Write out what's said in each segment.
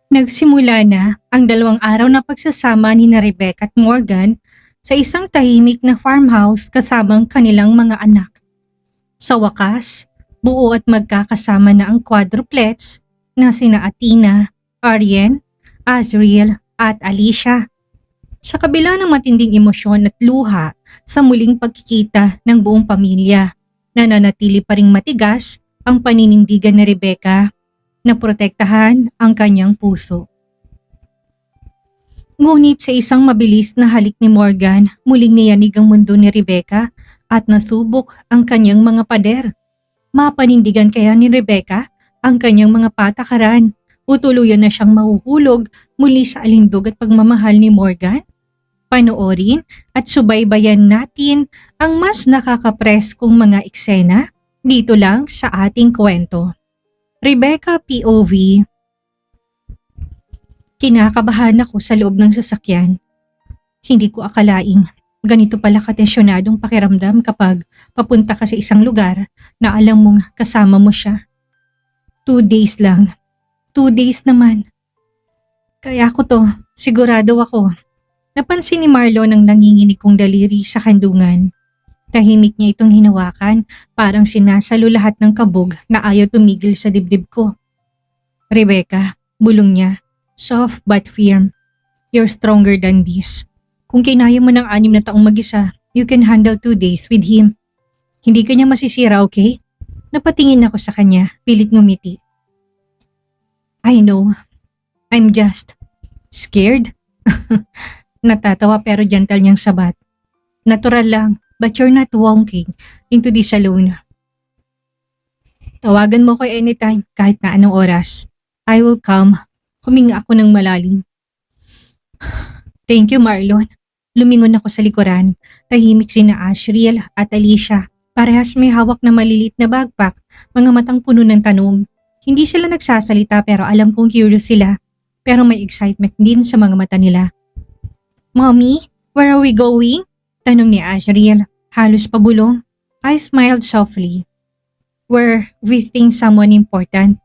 Nagsimula na ang 2 araw na pagsasama ni na Rebecca at Morgan sa isang tahimik na farmhouse kasamang kanilang mga anak. Sa wakas, buo at magkakasama na ang quadruplets na sina Athena, Arjen, Azriel at Alicia. Sa kabila ng matinding emosyon at luha sa muling pagkikita ng buong pamilya, nananatili pa ring matigas ang paninindigan ni Rebecca na protektahan ang kanyang puso. Ngunit sa isang mabilis na halik ni Morgan, muling niyanig ang mundo ni Rebecca at nasubok ang kanyang mga pader. Mapanindigan kaya ni Rebecca ang kanyang mga patakaran o tuluyan na siyang mahuhulog muli sa alindog at pagmamahal ni Morgan? Panoorin at subaybayan natin ang mas nakakapreskong mga eksena dito lang sa ating kwento. Rebecca POV. Kinakabahan ako sa loob ng sasakyan. Hindi ko akalaing ganito pala katensyonadong pakiramdam kapag papunta ka sa isang lugar na alam mong kasama mo siya. 2 days lang. 2 days naman. Kaya ko to, sigurado ako. Napansin ni Marlon ang nanginginig kong daliri sa kandungan. Tahimik niya itong hinawakan, parang sinasalo lahat ng kabog na ayaw tumigil sa dibdib ko. Rebecca, bulong niya, soft but firm. You're stronger than this. Kung kinaya mo ng 6 na taong mag-isa, you can handle 2 days with him. Hindi ka niya masisira, okay? Napatingin ako sa kanya, pilit ngumiti. I know. I'm just scared. Natatawa pero gentle niyang sabat. Natural lang, but you're not walking into this alone. Tawagan mo ko anytime, kahit na anong oras. I will come. Huminga ako ng malalim. Thank you, Marlon. Lumingon ako sa likuran. Tahimik sina Azriel at Alicia. Parehas may hawak na malilit na backpack, mga matang puno ng tanong. Hindi sila nagsasalita pero alam kong curious sila. Pero may excitement din sa mga mata nila. Mommy, where are we going? Tanong ni Azriel, halos pabulong. I smiled softly. We're visiting someone important.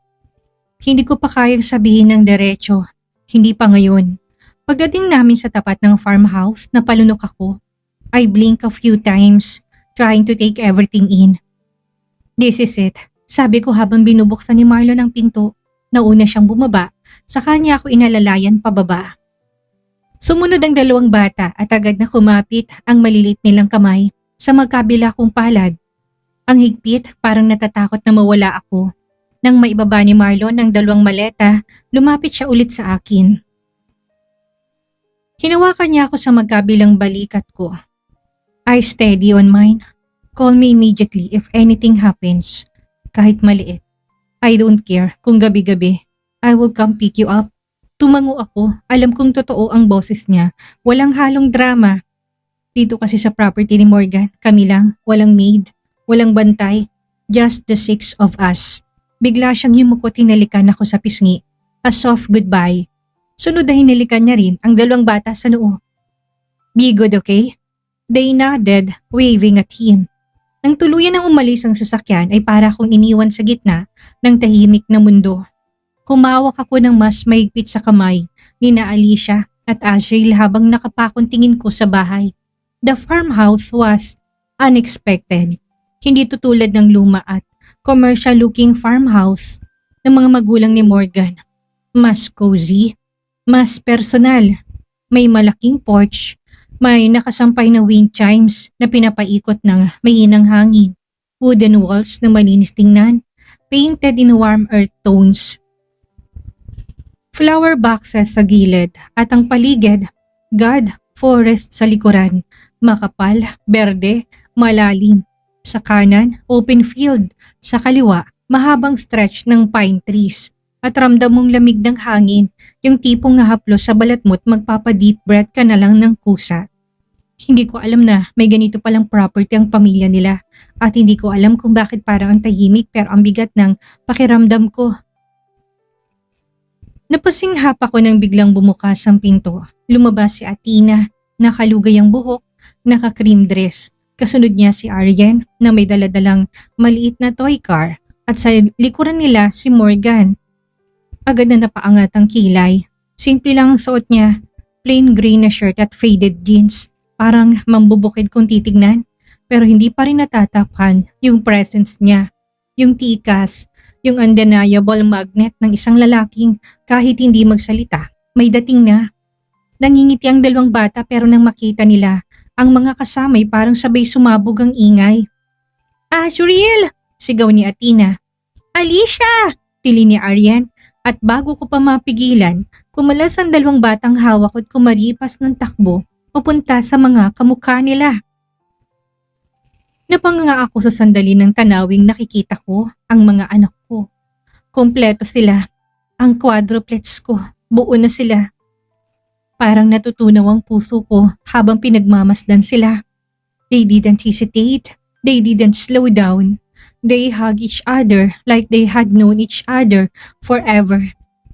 Hindi ko pa kayang sabihin ng diretso. Hindi pa ngayon. Pagdating namin sa tapat ng farmhouse, napalunok ako. I blink a few times, trying to take everything in. This is it. Sabi ko habang binubuksan ni Marlon ang pinto. Nauna siyang bumaba, sa kanya ako inalalayan pababa. Sumunod ang 2 bata at agad na kumapit ang malilit nilang kamay sa magkabila kong palad. Ang higpit, parang natatakot na mawala ako. Nang maibaba ni Marlon ng 2 maleta, lumapit siya ulit sa akin. Hinawakan niya ako sa magkabilang balikat ko. I steady on mine. Call me immediately if anything happens. Kahit maliit. I don't care kung gabi-gabi. I will come pick you up. Tumango ako. Alam kong totoo ang boses niya. Walang halong drama. Dito kasi sa property ni Morgan, kami lang. Walang maid. Walang bantay. Just the 6 of us. Bigla siyang yumukot, hinalikan ako sa pisngi. A soft goodbye. Sunod na hinalikan niya rin ang 2 bata sa noo. Be good, okay? They nodded, waving at him. Nang tuluyan ng umalis ang sasakyan ay para akong iniwan sa gitna ng tahimik na mundo. Kumawak ako ng mas mahigpit sa kamay ni na Alicia at Azriel habang nakapakong tingin ko sa bahay. The farmhouse was unexpected. Hindi tutulad ng luma at commercial-looking farmhouse ng mga magulang ni Morgan. Mas cozy, mas personal. May malaking porch, may nakasampay na wind chimes na pinapaikot ng mahinang hangin. Wooden walls na malinis tingnan, painted in warm earth tones. Flower boxes sa gilid at ang paligid, God, forest sa likuran, makapal, berde, malalim. Sa kanan, open field. Sa kaliwa, mahabang stretch ng pine trees. At ramdam mong lamig ng hangin, yung tipong nahaplo sa balat mo't magpapa-deep breath ka na lang ng kusa. Hindi ko alam na may ganito palang property ang pamilya nila at hindi ko alam kung bakit parang ang tahimik pero ang bigat ng pakiramdam ko. Napasinghap ako nang biglang bumukas ang pinto. Lumabas si Athena, nakalugay ang buhok, naka-cream dress. Kasunod niya si Arjen na may daladalang maliit na toy car at sa likuran nila si Morgan. Agad na napaangat ang kilay. Simple lang ang suot niya. Plain gray na shirt at faded jeans. Parang mambubukid kung titignan. Pero hindi pa rin natatapan yung presence niya. Yung tikas, yung undeniable magnet ng isang lalaking kahit hindi magsalita, may dating na. Nangingiti ang dalawang bata pero nang makita nila, ang mga kasamay parang sabay sumabog ang ingay. Ashriel! Sigaw ni Athena. Alicia! Tili ni Arian at bago ko pa mapigilan, kumalas ang dalawang batang hawak at kumaripas ng takbo papunta sa mga kamukha nila. Napanganga ako sa sandali ng tanawing nakikita ko ang mga anak ko. Kompleto sila. Ang quadruplets ko, buo na sila. Parang natutunaw ang puso ko habang pinagmamasdan sila. They didn't hesitate. They didn't slow down. They hugged each other like they had known each other forever.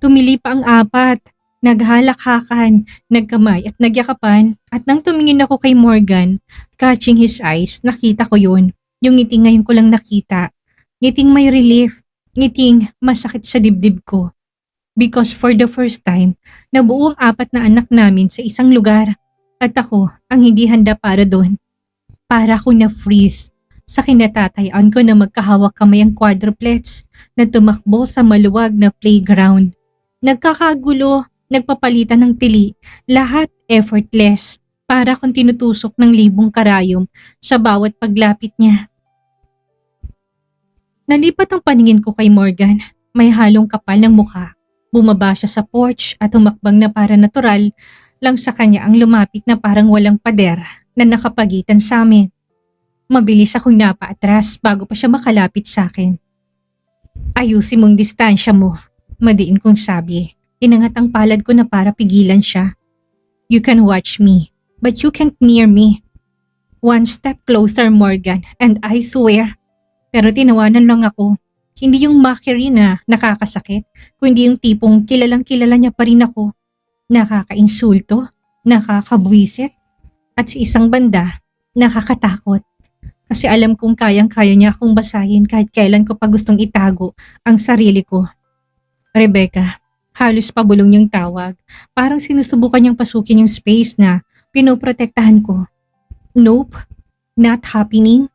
Tumili pa ang apat. Naghalakhakan, nagkamay at nagyakapan at nang tumingin ako kay Morgan, catching his eyes, nakita ko yun. Yung ngiti ngayon ko lang nakita. Ngiting may relief, ngiting masakit sa dibdib ko. Because for the first time, nabuo ang apat na anak namin sa isang lugar at ako ang hindi handa para doon. Para ako na-freeze sa kinatatayaan ko na magkahawak kamay ang quadruplets na tumakbo sa maluwag na playground. Nagkakagulo, nagpapalitan ng tili, lahat effortless, para kung tinutusok ng libong karayom sa bawat paglapit niya. Nalipat ang paningin ko kay Morgan, may halong kapal ng mukha. Bumaba siya sa porch at humakbang na para natural lang sa kanya ang lumapit na parang walang pader na nakapagitan sa amin. Mabilis akong napaatras bago pa siya makalapit sa akin. Ayusin mong distansya mo, madiin kong sabi. Inangat ang palad ko na para pigilan siya. You can watch me, but you can't near me. One step closer, Morgan, and I swear. Pero tinawanan lang ako. Hindi yung mockery na nakakasakit, kundi yung tipong kilalang kilala niya pa rin ako. Nakakainsulto, nakakabwisit, at sa isang banda, nakakatakot. Kasi alam kong kayang-kaya niya akong basahin kahit kailan ko pa gustong itago ang sarili ko. Rebecca, halos pabulong yung tawag. Parang sinusubukan niyang pasukin yung space na pinoprotektahan ko. Nope, not happening.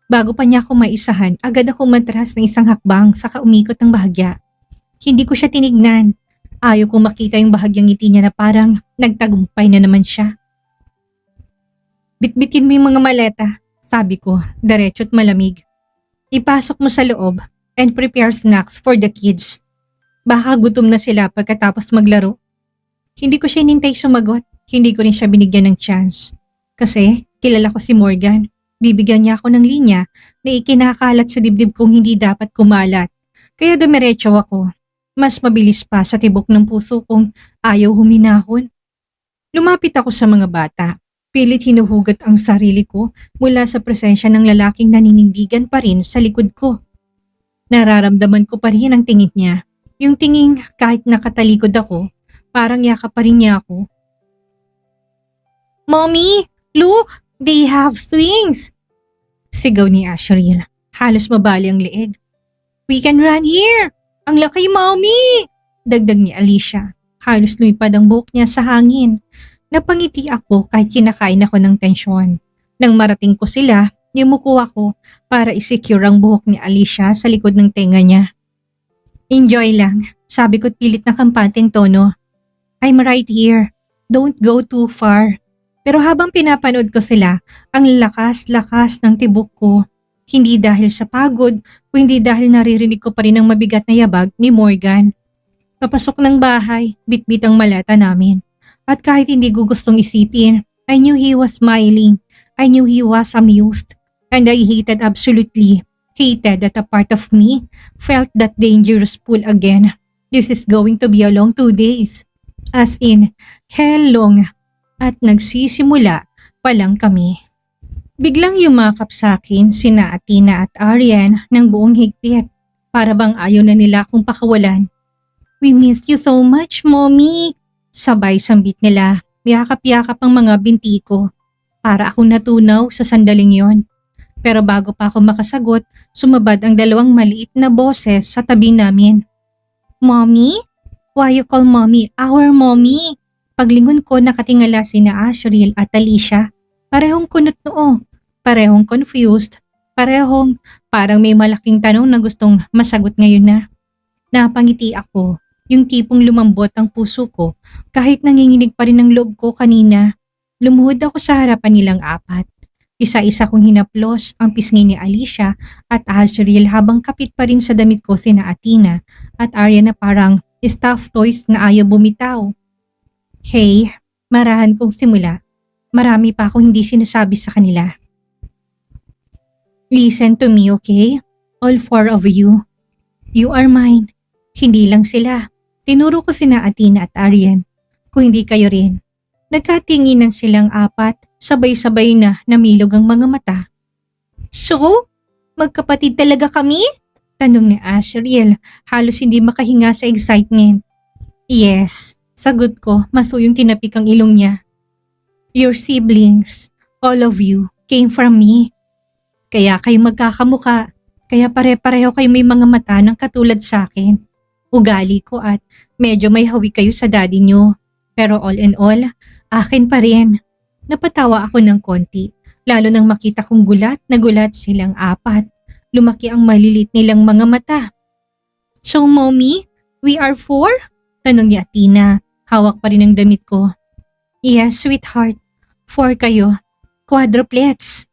Bago pa niya ako maisahan, agad ako matras ng isang hakbang saka umikot ng bahagya. Hindi ko siya tinignan. Ayaw kong makita yung bahagyang ngiti niya na parang nagtagumpay na naman siya. Bitbitin mo yung mga maleta, sabi ko, diretso't malamig. Ipasok mo sa loob and prepare snacks for the kids. Baka gutom na sila pagkatapos maglaro. Hindi ko siya hinintay sumagot. Hindi ko rin siya binigyan ng chance. Kasi kilala ko si Morgan. Bibigyan niya ako ng linya na ikinakalat sa dibdib kong hindi dapat kumalat. Kaya dumiretso ako. Mas mabilis pa sa tibok ng puso kong ayaw huminahon. Lumapit ako sa mga bata. Pilit hinuhugot ang sarili ko mula sa presensya ng lalaking naninindigan pa rin sa likod ko. Nararamdaman ko pa rin ang tingin niya. Yung tinging kahit nakatalikod ako, parang yakap pa rin niya ako. Mommy, look! They have swings! Sigaw ni Ashriel. Halos mabali ang leeg. We can run here! Ang laki, Mommy! Dagdag ni Alicia. Halos lumipad ang buhok niya sa hangin. Napangiti ako kahit kinakain ako ng tensyon. Nang marating ko sila, yumuko ako para isecure ang buhok ni Alicia sa likod ng tenga niya. Enjoy lang, sabi ko't pilit na kampanteng tono. I'm right here. Don't go too far. Pero habang pinapanood ko sila, ang lakas-lakas ng tibok ko. Hindi dahil sa pagod, kundi dahil naririnig ko pa rin ang mabigat na yabag ni Morgan. Papasok ng bahay, bitbit ang maleta namin. At kahit hindi ko gustong isipin, I knew he was smiling. I knew he was amused. And I hated absolutely. Hated that a part of me felt that dangerous pull again. This is going to be a long 2 days. As in, hell long. At nagsisimula pa lang kami. Biglang yumakap sa akin sina Athena at Arian ng buong higpit. Para bang ayaw na nila akong pakawalan. We miss you so much, Mommy. Sabay sambit nila. Yakap-yakap ang mga binti ko. Para akong natunaw sa sandaling yon. Pero bago pa ako makasagot, sumabad ang dalawang maliit na boses sa tabi namin. Mommy? Why you call mommy our mommy? Paglingon ko nakatingala sina Ashriel at Alicia. Parehong kunot noo, parehong confused, parehong parang may malaking tanong na gustong masagot ngayon na. Napangiti ako, yung tipong lumambot ang puso ko kahit nanginginig pa rin ang loob ko kanina. Lumuhod ako sa harapan nilang apat. Isa-isa kong hinaplos ang pisngi ni Alicia at Ashriel habang kapit pa rin sa damit ko sina Athena at Arya na parang stuffed toys na ayaw bumitaw. Hey, marahan kong simula. Marami pa akong hindi sinasabi sa kanila. Listen to me, okay? All four of you. You are mine. Hindi lang sila. Tinuro ko sina Athena at Aryan. Kung hindi kayo rin. Nagkatinginan silang apat, sabay-sabay na namilog ang mga mata. So? Magkapatid talaga kami? Tanong ni Ashriel, halos hindi makahinga sa excitement. Yes, sagot ko, masuyong tinapik ang ilong niya. Your siblings, all of you, came from me. Kaya kayo magkakamuka, kaya pare-pareho kayo may mga mata ng katulad sa akin. Ugali ko at medyo may hawi kayo sa daddy nyo. Pero all in all, akin pa rin. Napatawa ako ng konti, lalo nang makita kong gulat na gulat silang apat. Lumaki ang malilit nilang mga mata. So mommy, we are four? Tanong ni Athena, hawak pa rin ang damit ko. Yes, sweetheart. Four kayo. Quadruplets.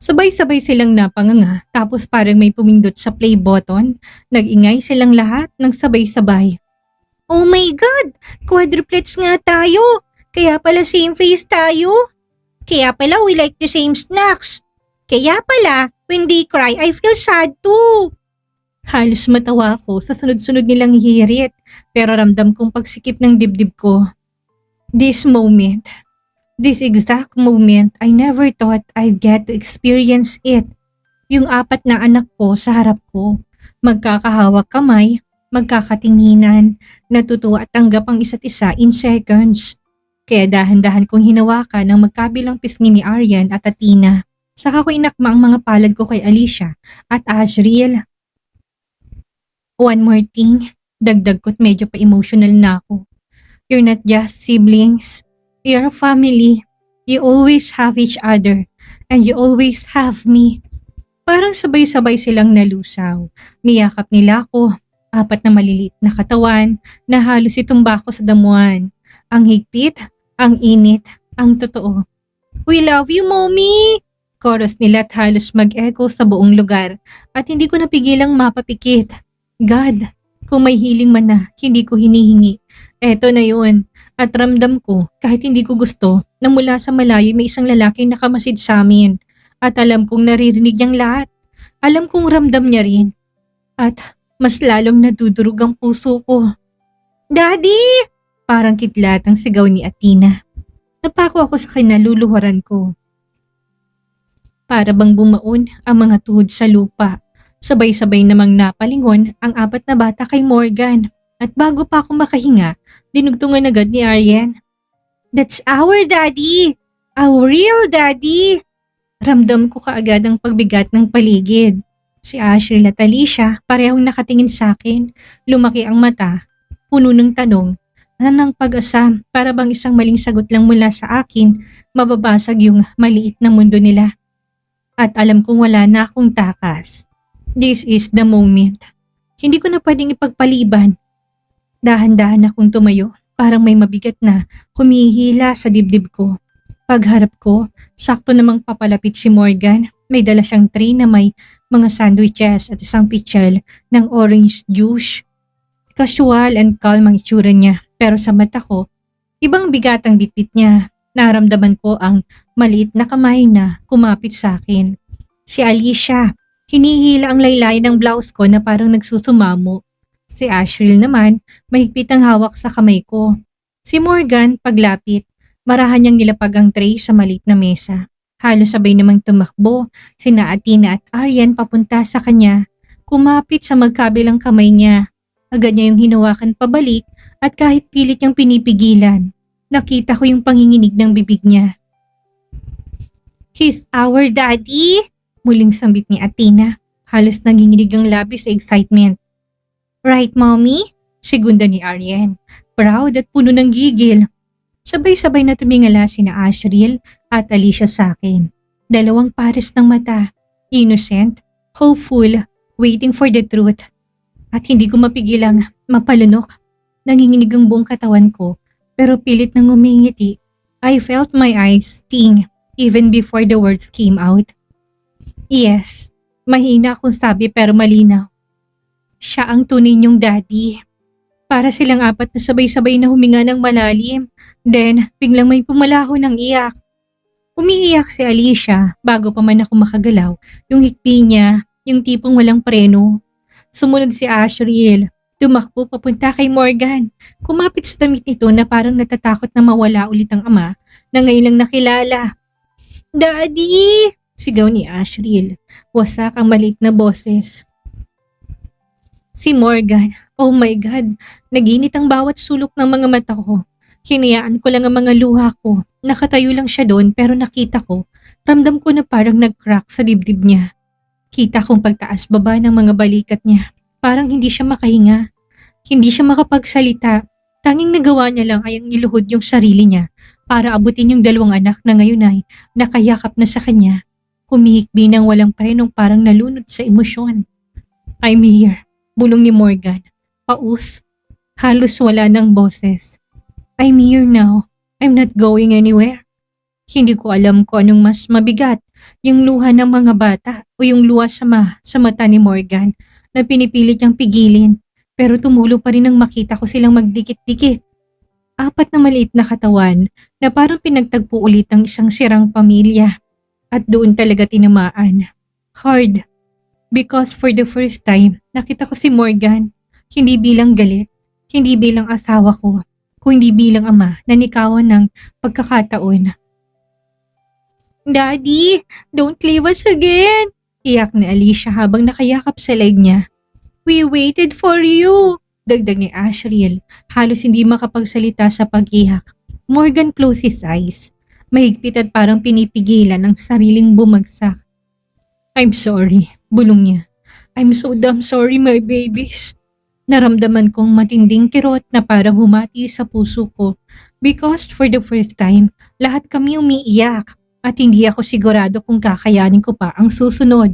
Sabay-sabay silang napanganga tapos parang may pumindot sa play button. Nag-ingay silang lahat ng sabay-sabay. Oh my God! Quadruplets nga tayo! Kaya pala same face tayo! Kaya pala we like the same snacks! Kaya pala, when they cry, I feel sad too! Halos matawa ako sa sunod-sunod nilang hirit pero ramdam kong pagsikip ng dibdib ko. This exact moment, I never thought I'd get to experience it. Yung apat na anak ko sa harap ko, magkakahawak kamay, magkakatinginan, natutuwa at tanggap ang isa't isa in seconds. Kaya dahan-dahan kong hinawakan ang magkabilang pisngi ni Aryan at Athena. Saka ko inakma ang mga palad ko kay Alicia at Ashriel. One more thing, dagdag ko't medyo pa-emotional na ako. You're not just siblings, you're a family. You always have each other and you always have me. Parang sabay-sabay silang nalusaw. Niyakap nila ako. Apat na maliliit na katawan na halos itumba ko sa damuhan. Ang higpit, ang init, ang totoo. We love you, mommy! Chorus nila at halos mag-echo sa buong lugar at hindi ko napigilang mapapikit. God, kung may hiling man na hindi ko hinihingi, eto na yun. At ramdam ko kahit hindi ko gusto na mula sa malayo may isang lalaki nakamasid sa amin. At alam kong naririnig niyang lahat. Alam kong ramdam niya rin. At mas lalong nadudurog ang puso ko. Daddy! Parang kitlat ang sigaw ni Athena. Napako ako sa kinaluluhuran ko. Para bang bumaon ang mga tuhod sa lupa. Sabay-sabay namang napalingon ang apat na bata kay Morgan. At bago pa ako makahinga, dinugtungan agad ni Aryan. That's our daddy! Our real daddy! Ramdam ko kaagad ang pagbigat ng paligid. Si Ashriel at Alicia parehong nakatingin sa akin. Lumaki ang mata, puno ng tanong, ng pag-asa para bang isang maling sagot lang mula sa akin, mababasag yung maliit na mundo nila. At alam kong wala na akong takas. This is the moment. Hindi ko na pwedeng ipagpaliban. Dahan-dahan akong tumayo, parang may mabigat na humihila sa dibdib ko. Pagharap ko, sakto namang papalapit si Morgan. May dala siyang tray na may mga sandwiches at isang pitchel ng orange juice. Casual and calm ang itsura niya pero sa mata ko, ibang bigat ang bitbit niya. Naramdaman ko ang maliit na kamay na kumapit sa akin. Si Alicia, hinihila ang laylay ng blouse ko na parang nagsusumamo. Si Ashriel naman, mahigpit ang hawak sa kamay ko. Si Morgan, paglapit, marahan niyang nilapag ang tray sa maliit na mesa. Halos sabay namang tumakbo, sina Athena at Aryan papunta sa kanya. Kumapit sa magkabilang kamay niya. Agad niya yung hinawakan pabalik at kahit pilit niyang pinipigilan, nakita ko yung panginginig ng bibig niya. He's our daddy! Muling sambit ni Athena. Halos nanginginig ang labi sa excitement. Right, mommy? Segunda ni Ariane, proud at puno ng gigil. Sabay-sabay na tumingala sina Asriel at Alicia sa akin. Dalawang pares ng mata, innocent, hopeful, waiting for the truth. At hindi ko mapigilang mapalunok. Nanginginig ang buong katawan ko, pero pilit nang umingiti. I felt my eyes sting even before the words came out. Yes, mahina akong sabi pero malinaw. Siya ang tunay niyong daddy. Para silang apat na sabay-sabay na huminga ng malalim. Then, biglang may pumalaho ng iyak. Umiiyak si Alicia bago pa man ako makagalaw. Yung hikbi niya, yung tipong walang preno. Sumunod si Asriel. Tumakbo papunta kay Morgan. Kumapit sa damit nito na parang natatakot na mawala ulit ang ama na ngayon lang nakilala. Daddy! Sigaw ni Asriel. Wasak ang maliit na boses. Si Morgan, oh my God, naginit ang bawat sulok ng mga mata ko. Hinayaan ko lang ang mga luha ko. Nakatayo lang siya doon pero nakita ko, ramdam ko na parang nag-crack sa dibdib niya. Kita kong pagtaas baba ng mga balikat niya. Parang hindi siya makahinga. Hindi siya makapagsalita. Tanging nagawa niya lang ay ang iluhod yung sarili niya para abutin yung dalawang anak na ngayon ay nakayakap na sa kanya. Humihikbi ng walang parenong parang nalunod sa emosyon. I'm here. Bulong ni Morgan. Paus. Halos wala ng boses. I'm here now. I'm not going anywhere. Hindi ko alam kung anong mas mabigat, yung luha ng mga bata o yung luha sa mata ni Morgan na pinipilit niyang pigilin. Pero tumulo pa rin nang makita ko silang magdikit-dikit. Apat na maliit na katawan na parang pinagtagpo ulit ng isang sirang pamilya. At doon talaga tinamaan. Hard. Because for the first time, nakita ko si Morgan, hindi bilang galit, hindi bilang asawa ko, kundi bilang ama na nikawan ng pagkakataon. Daddy, don't leave us again! Iyak ni Alicia habang nakayakap sa leg niya. We waited for you! Dagdag ni Asriel, halos hindi makapagsalita sa pag-iyak. Morgan closed his eyes, mahigpit at parang pinipigilan ang sariling bumagsak. I'm sorry, bulong niya. I'm so damn sorry, my babies. Naramdaman kong matinding kirot na parang humati sa puso ko because for the first time, lahat kami umiiyak at hindi ako sigurado kung kakayanin ko pa ang susunod.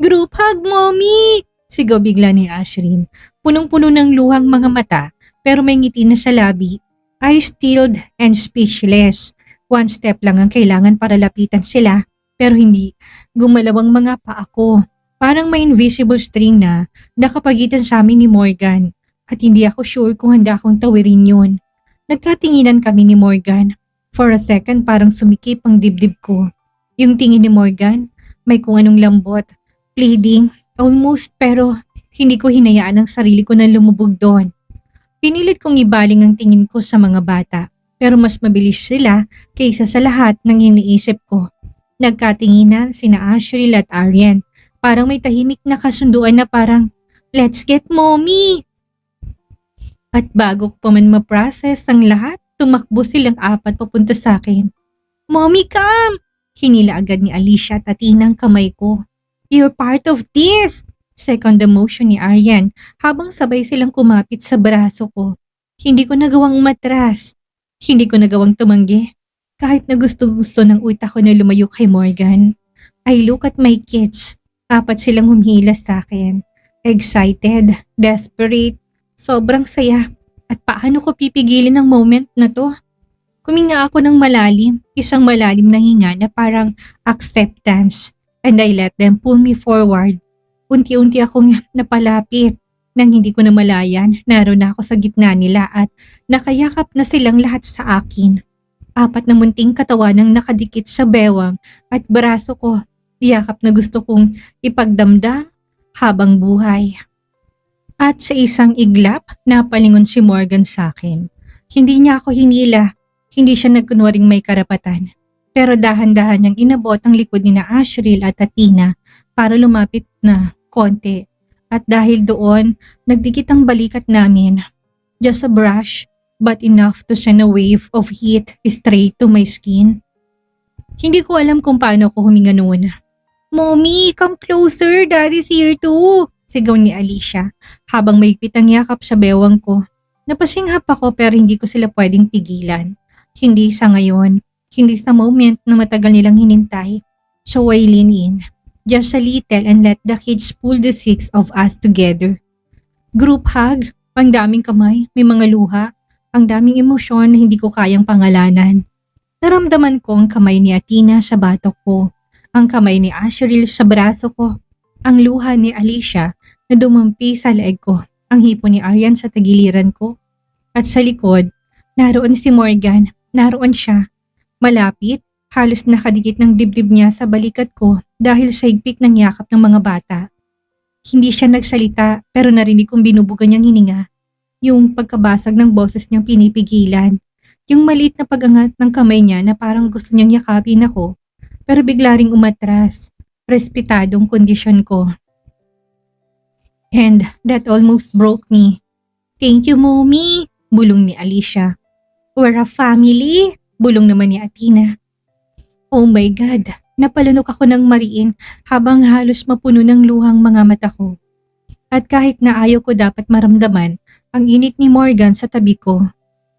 Group hug, mommy! Sigaw bigla ni Ashryn. Punong-puno ng luhang mga mata pero may ngiti na sa labi. Eyes stilled and speechless. One step lang ang kailangan para lapitan sila. Pero hindi, gumalaw ang mga paa ko. Parang may invisible string na nakapagitan sa amin ni Morgan at hindi ako sure kung handa akong tawirin yun. Nagkatinginan kami ni Morgan. For a second parang sumikip ang dibdib ko. Yung tingin ni Morgan, may kung anong lambot, pleading, almost pero hindi ko hinayaan ang sarili ko na lumubog doon. Pinilit kong ibaling ang tingin ko sa mga bata pero mas mabilis sila kaysa sa lahat ng iniisip ko. Nagkatinginan sina Asriel at Ariane. Parang may tahimik na kasunduan na parang, let's get mommy! At bago ko pa man ma-process ang lahat, tumakbo silang apat papunta sa akin. Mommy, come! Hinila agad ni Alicia at Atina ang kamay ko. You're part of this! Second the motion ni Ariane habang sabay silang kumapit sa braso ko. Hindi ko nagawang matras. Hindi ko nagawang tumanggi. Kahit na gusto-gusto ng utak ko na lumayo kay Morgan. I look at my kids. Apat silang humihila sa akin. Excited, desperate, sobrang saya. At paano ko pipigilin ang moment na to? Kuminga ako ng malalim, isang malalim na hinga na parang acceptance. And I let them pull me forward. Unti-unti akong napalapit. Nang hindi ko na malayan, naroon na ako sa gitna nila at nakayakap na silang lahat sa akin. Apat na munting katawan ang nakadikit sa bewang at braso ko. Yakap na gusto kong ipagdamdam habang buhay. At sa isang iglap, napalingon si Morgan sa akin. Hindi niya ako hinila, hindi siya nagkunwaring may karapatan. Pero dahan-dahan niyang inabot ang likod ni na Asriel at Atina para lumapit na konti. At dahil doon, nagdikit ang balikat namin. Just a brush, but enough to send a wave of heat straight to my skin. Hindi ko alam kung paano ako huminga noon. Mommy, come closer. Daddy's here too. Sigaw ni Alicia habang maigpit ang yakap sa bewang ko. Napasinghap ako pero hindi ko sila pwedeng pigilan. Hindi sa ngayon, hindi sa moment na matagal nilang hinintay. So I lean in, just a little and let the kids pull the six of us together. Group hug, ang daming kamay, may mga luha, ang daming emosyon na hindi ko kayang pangalanan. Naramdaman ko ang kamay ni Athena sa batok ko, ang kamay ni Asheril sa braso ko, ang luha ni Alicia na dumampi sa leeg ko, ang hipo ni Aryan sa tagiliran ko. At sa likod, naroon si Morgan, naroon siya. Malapit, halos nakadikit ng dibdib niya sa balikat ko dahil sa higpit ng yakap ng mga bata. Hindi siya nagsalita pero narinig kong binubugan niyang hininga. Yung pagkabasag ng boses niyang pinipigilan. Yung maliit na pag-angat ng kamay niya na parang gusto niyang yakapin ako. Pero bigla ring umatras. Respetadong kondisyon ko. And that almost broke me. Thank you, Mommy, bulong ni Alicia. We're a family, bulong naman ni Athena. Oh my God, napalunok ako ng mariin habang halos mapuno ng luhang mga mata ko. At kahit na ayaw ko dapat maramdaman ang init ni Morgan sa tabi ko,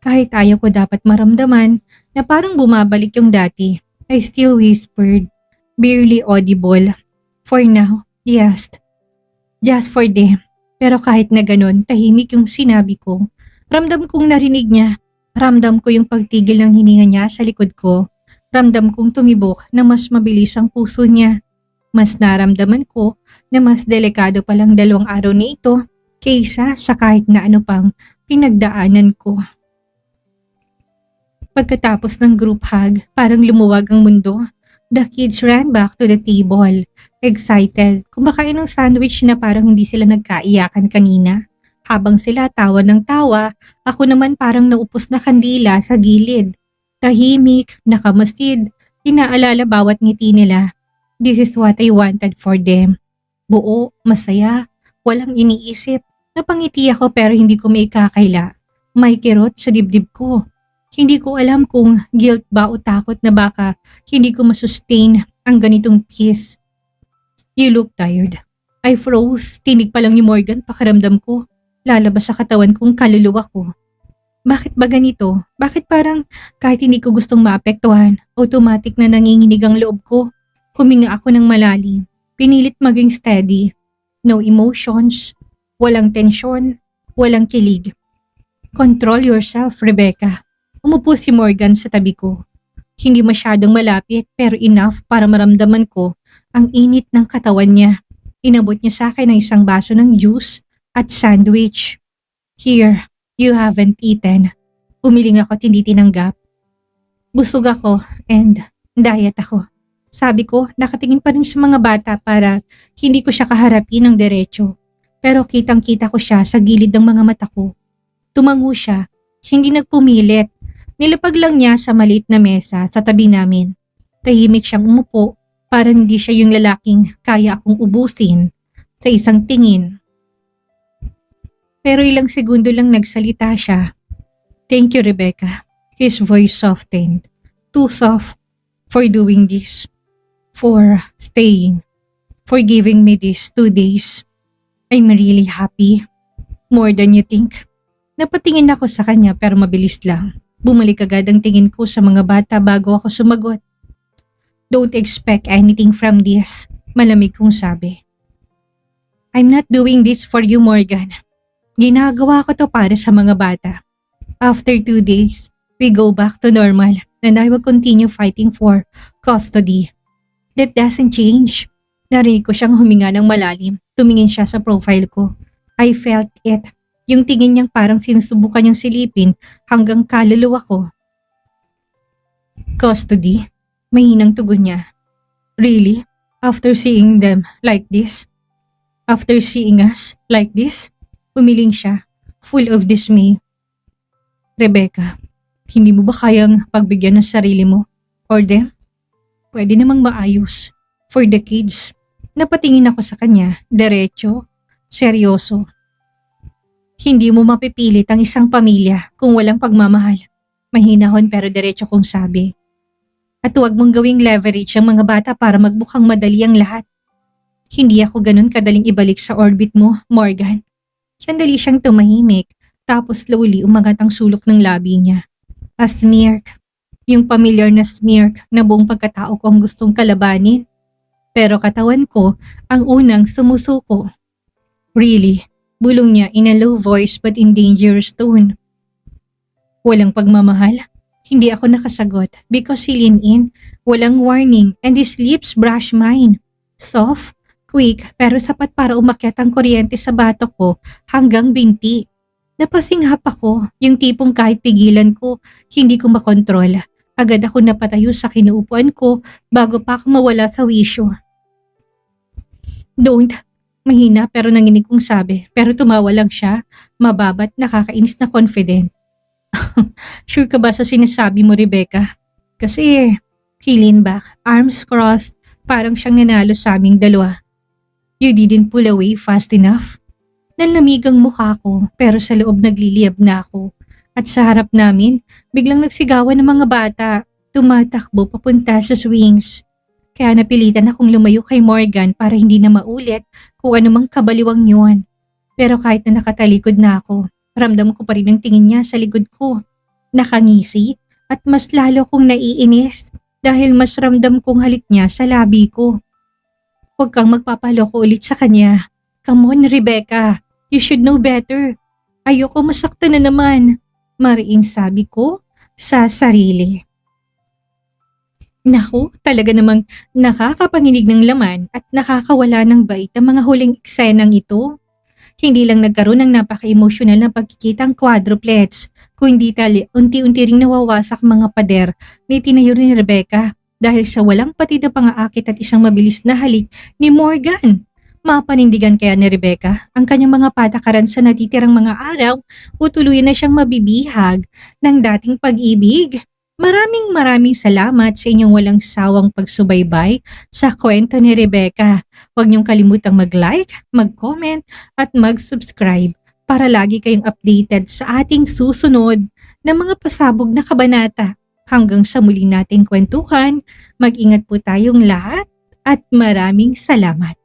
kahit ayaw ko dapat maramdaman na parang bumabalik yung dati, I still whispered, barely audible. For now, yes. Just for them. Pero kahit na ganun, tahimik yung sinabi ko. Ramdam kong narinig niya. Ramdam ko yung pagtigil ng hininga niya sa likod ko. Ramdam kong tumibok na mas mabilis ang puso niya. Mas naramdaman ko na mas delikado palang 2 araw na ito kaysa sa kahit na ano pang pinagdaanan ko. Pagkatapos ng group hug, parang lumuwag ang mundo. The kids ran back to the table, excited, kumakain ng sandwich na parang hindi sila nagkaiyakan kanina. Habang sila tawa ng tawa, ako naman parang naupos na kandila sa gilid. Tahimik, nakamasid, inaalala bawat ngiti nila. This is what I wanted for them. Buo, masaya, walang iniisip. Napangiti ako pero hindi ko maikakaila. May kirot sa dibdib ko. Hindi ko alam kung guilt ba o takot na baka hindi ko masustain ang ganitong peace. You look tired. I froze. Tinig pa lang ni Morgan pakiramdam ko. Lalabas sa katawan kong kaluluwa ko. Bakit ba ganito? Bakit parang kahit hindi ko gustong maapektuhan, automatic na nanginginig ang loob ko? Huminga ako ng malalim. Pinilit maging steady. No emotions. Walang tensyon. Walang kilig. Control yourself, Rebecca. Umupo si Morgan sa tabi ko. Hindi masyadong malapit pero enough para maramdaman ko ang init ng katawan niya. Inabot niya sa akin ang isang baso ng juice at sandwich. Here, you haven't eaten. Umiling ako at hindi tinanggap. Busog ako and diet ako. Sabi ko, nakatingin pa rin sa mga bata para hindi ko siya kaharapin ng derecho. Pero kitang-kita ko siya sa gilid ng mga mata ko. Tumango siya, hindi nagpumilit. Nilapag lang niya sa maliit na mesa sa tabi namin. Tahimik siyang umupo, parang hindi siya yung lalaking kaya akong ubusin sa isang tingin. Pero ilang segundo lang nagsalita siya. Thank you, Rebecca. His voice softened. Too soft for doing this. For staying. For giving me these 2 days. I'm really happy. More than you think. Napatingin ako sa kanya pero mabilis lang. Bumalik agad ang tingin ko sa mga bata bago ako sumagot. Don't expect anything from this, malamig kong sabi. I'm not doing this for you, Morgan. Ginagawa ko to para sa mga bata. After 2 days, we go back to normal and I will continue fighting for custody. That doesn't change. Narinig ko siyang huminga ng malalim. Tumingin siya sa profile ko. I felt it. Yung tingin niyang parang sinusubukan niyang silipin hanggang kaluluwa ko. Custody? Mahinang tugon niya. Really? After seeing them like this? After seeing us like this? Umiling siya, full of dismay. Rebecca, hindi mo ba kayang pagbigyan ng sarili mo? Or them? Pwede namang maayos. For the kids. Napatingin ako sa kanya, diretso, seryoso. Hindi mo mapipilit ang isang pamilya kung walang pagmamahal. Mahinahon pero diretso kong sabi. At huwag mong gawing leverage ang mga bata para magbukang madali ang lahat. Hindi ako ganun kadaling ibalik sa orbit mo, Morgan. Sandali siyang tumahimik, tapos slowly umangat ang sulok ng labi niya. A smirk. Yung familiar na smirk na buong pagkatao ko ang gustong kalabanin. Pero katawan ko ang unang sumusuko. Really? Bulong niya in a low voice but in dangerous tone. Walang pagmamahal? Hindi ako nakasagot because he leaned in, walang warning, and his lips brushed mine. Soft, quick, pero sapat para umakyat ang kuryente sa batok ko hanggang binti. Napasinghap ako, yung tipong kahit pigilan ko, hindi ko makontrol. Agad ako napatayo sa kinuupuan ko bago pa ako mawala sa wisyo. Don't. Mahina pero nanginig kong sabi, pero tumawa lang siya, mababat, nakakainis na confident. Sure ka ba sa sinasabi mo, Rebecca? Kasi, he leaned back, arms crossed, parang siyang nanalo sa aming dalawa. You didn't pull away fast enough. Nanlamig ang mukha ko, pero sa loob nagliliyab na ako. At sa harap namin, biglang nagsigawan ng mga bata, tumatakbo papunta sa swings. Kaya napilitan akong lumayo kay Morgan para hindi na maulit kung anumang kabaliwang yun. Pero kahit na nakatalikod na ako, ramdam ko pa rin ang tingin niya sa likod ko. Nakangisi at mas lalo kong naiinis dahil mas ramdam kong halik niya sa labi ko. Huwag kang magpapaloko ulit sa kanya. Come on, Rebecca. You should know better. Ayoko masaktan na naman. Mariing sabi ko sa sarili. Naku, talaga namang nakakapanginig ng laman at nakakawala ng bait ang mga huling eksenang ito. Hindi lang nagkaroon ng napaka-emosyonal na pagkikita ang quadruplets, kundi unti-unti ring nawawasak mga pader na itinayo ni Rebecca dahil sa walang patid na pangaakit at isang mabilis na halik ni Morgan. Mapanindigan kaya ni Rebecca ang kanyang mga patakaran sa natitirang mga araw o tuluyan na siyang mabibihag ng dating pag-ibig. Maraming salamat sa inyong walang sawang pagsubaybay sa kwento ni Rebecca. Huwag niyong kalimutang mag-like, mag-comment at mag-subscribe para lagi kayong updated sa ating susunod na mga pasabog na kabanata. Hanggang sa muli nating kwentuhan, mag-ingat po tayong lahat at maraming salamat.